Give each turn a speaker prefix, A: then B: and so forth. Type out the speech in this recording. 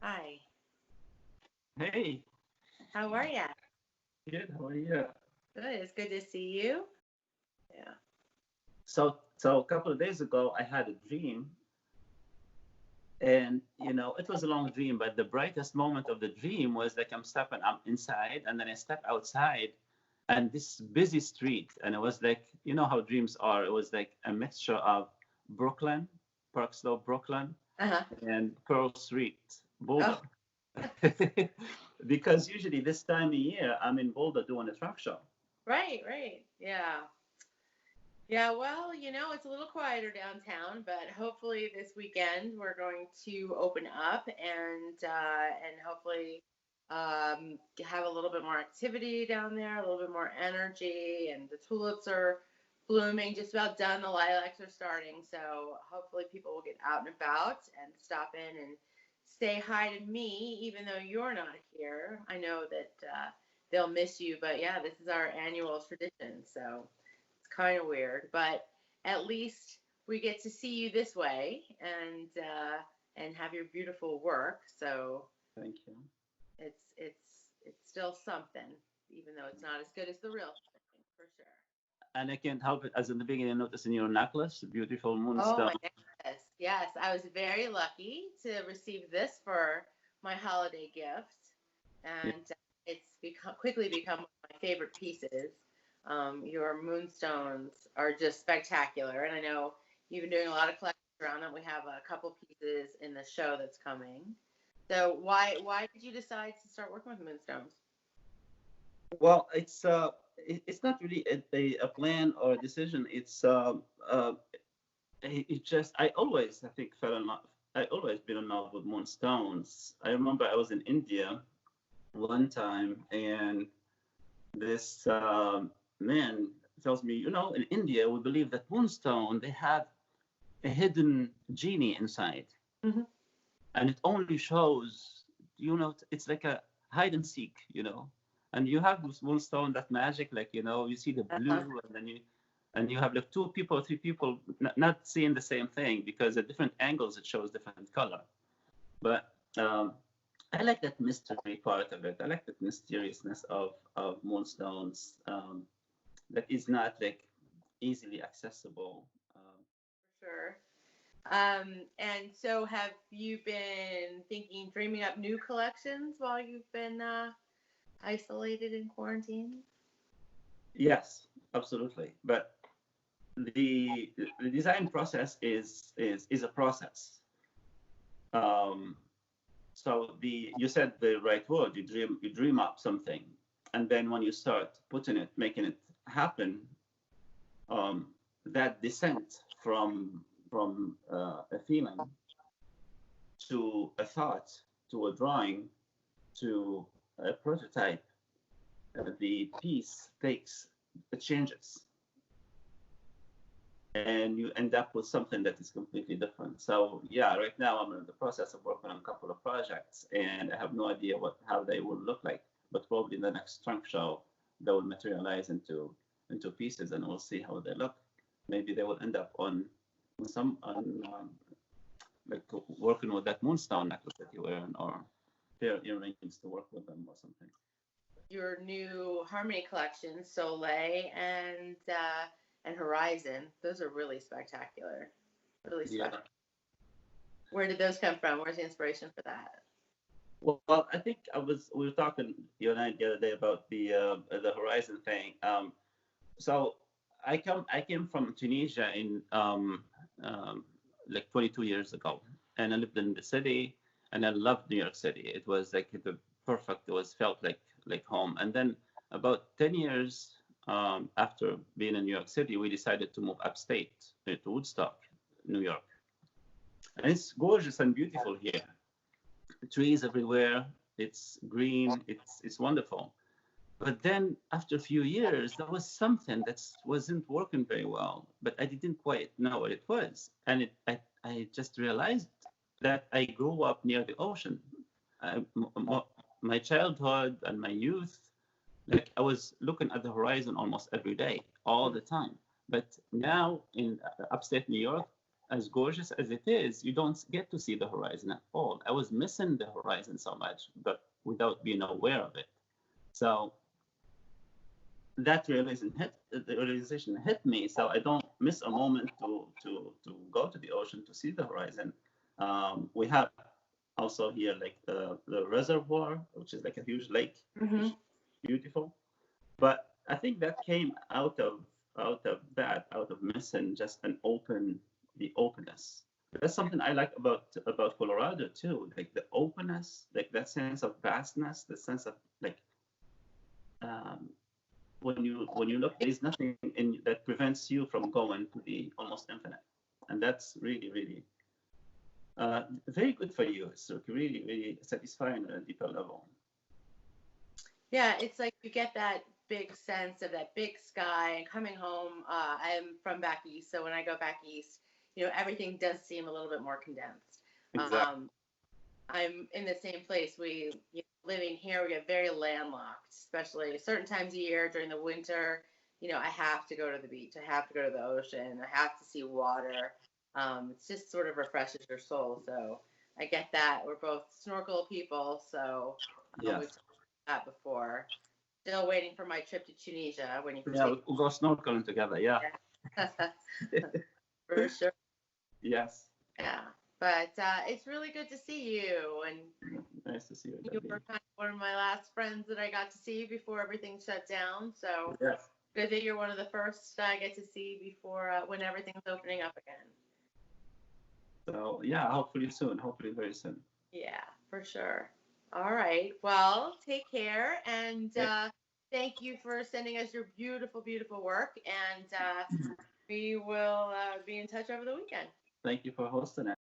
A: Hi.
B: Hey,
A: How are ya?
B: good. How are you?
A: Good. It's good to see you. Yeah.
B: So a couple of days ago, I had a dream, and it was a long dream. But the brightest moment of the dream was like I'm inside, and then I step outside, and this busy street, and it was like how dreams are. It was like a mixture of Brooklyn, Park Slope, Brooklyn,
A: Uh-huh.
B: and Pearl Street, Boulder.
A: Oh,
B: Because usually this time of year, I'm in Boulder doing a truck show.
A: right, right. Yeah. Yeah, well, it's a little quieter downtown, but hopefully this weekend we're going to open up and hopefully have a little bit more activity down there, a little bit more energy, and the tulips are blooming, just about done. The lilacs are starting, so hopefully people will get out and about and stop in and say hi to me, even though you're not here. I know that they'll miss you, but yeah, this is our annual tradition, so it's kind of weird, but at least we get to see you this way and have your beautiful work. So
B: Thank you.
A: it's still something, even though it's not as good as the real thing, for sure.
B: And I can't help it, as in the beginning, noticing your necklace, beautiful
A: Oh
B: moonstone.
A: my goodness. Yes, I was very lucky to receive this for my holiday gift,
B: Yeah.
A: and it's quickly become one of my favorite pieces. Your moonstones are just spectacular, and I know you've been doing a lot of collections around them. We have a couple pieces in the show that's coming. So why did you decide to start working with moonstones?
B: Well, it's not really a plan or a decision. It just I always I think fell in love. I always been in love with moonstones. I remember I was in India one time, and this man tells me, in India we believe that moonstone they have a hidden genie inside,
A: Hmm.
B: and it only shows, it's like a hide and seek, and you have this moonstone that magic, like, you see the
A: Uh-huh.
B: blue, and you have like two people, three people not seeing the same thing because at different angles it shows different color. But I like that mystery part of it. I like that mysteriousness of moonstones, that is not like easily accessible.
A: For sure. And so have you been thinking, dreaming up new collections while you've been isolated in quarantine?
B: Yes, absolutely. But the design process is a process. Um, so the you said the right word. You dream up something, and then when you start putting it, making it happen, um, that descent from a feeling to a thought to a drawing to a prototype, the piece takes it changes, and you end up with something that is completely different. So yeah, right now I'm in the process of working on a couple of projects, and I have no idea how they will look like. But probably in the next trunk show, they will materialize into pieces, and we'll see how they look. Maybe they will end up on some on like working with that moonstone necklace that you wear, or pair of earrings to work with them or something.
A: Your new Harmony collection, Soleil and Horizon. Those are really spectacular. Really special.
B: Yeah.
A: Where did those come from? Where's the inspiration for that?
B: Well, I think we were talking you and I the other day about the Horizon thing. So I came from Tunisia in like 22 years ago, and I lived in the city, and I loved New York City. It was like the perfect. It was felt like home. And then about 10 years after being in New York City, we decided to move upstate to Woodstock, New York, and it's gorgeous and beautiful here. Trees everywhere. It's green. It's wonderful. But then after a few years, there was something that wasn't working very well, but I didn't quite know what it was. And I just realized that I grew up near the ocean. My childhood and my youth, like I was looking at the horizon almost every day, all the time. But now in upstate New York, as gorgeous as it is, you don't get to see the horizon at all. I was missing the horizon so much, but without being aware of it. So that realization hit me. So I don't miss a moment to go to the ocean to see the horizon. We have also here like the reservoir, which is like a huge lake,
A: Mm-hmm.
B: beautiful. But I think that came out of missing just the openness. That's something I like about Colorado too, like the openness, like that sense of vastness, the sense of like um, when you look, there's nothing in that prevents you from going to the almost infinite, and that's really very good for you. It's really satisfying at a deeper level.
A: Yeah, it's like you get that big sense of that big sky and coming home. I'm from back east, so when I go back east, everything does seem a little bit more condensed.
B: Exactly.
A: I'm in the same place. Living here, we get very landlocked, especially certain times of year during the winter. I have to go to the beach. I have to go to the ocean. I have to see water. It's just sort of refreshes your soul. So I get that. We're both snorkel people, so we've
B: Yes.
A: talked about that before. Still waiting for my trip to Tunisia when you can
B: Yeah,
A: take.
B: we'll go snorkeling together. Yeah.
A: Yeah. For sure.
B: Yes.
A: Yeah. But it's really good to see you. And
B: Nice to see you,
A: you
B: Debbie.
A: were kind of one of my last friends that I got to see before everything shut down. So
B: Yes.
A: good that you're one of the first I get to see before when everything's opening up again.
B: So yeah, hopefully soon. Hopefully very soon.
A: Yeah, for sure. All right. Well, take care. And thank you for sending us your beautiful, beautiful work. And we will be in touch over the weekend.
B: Thank you for hosting it.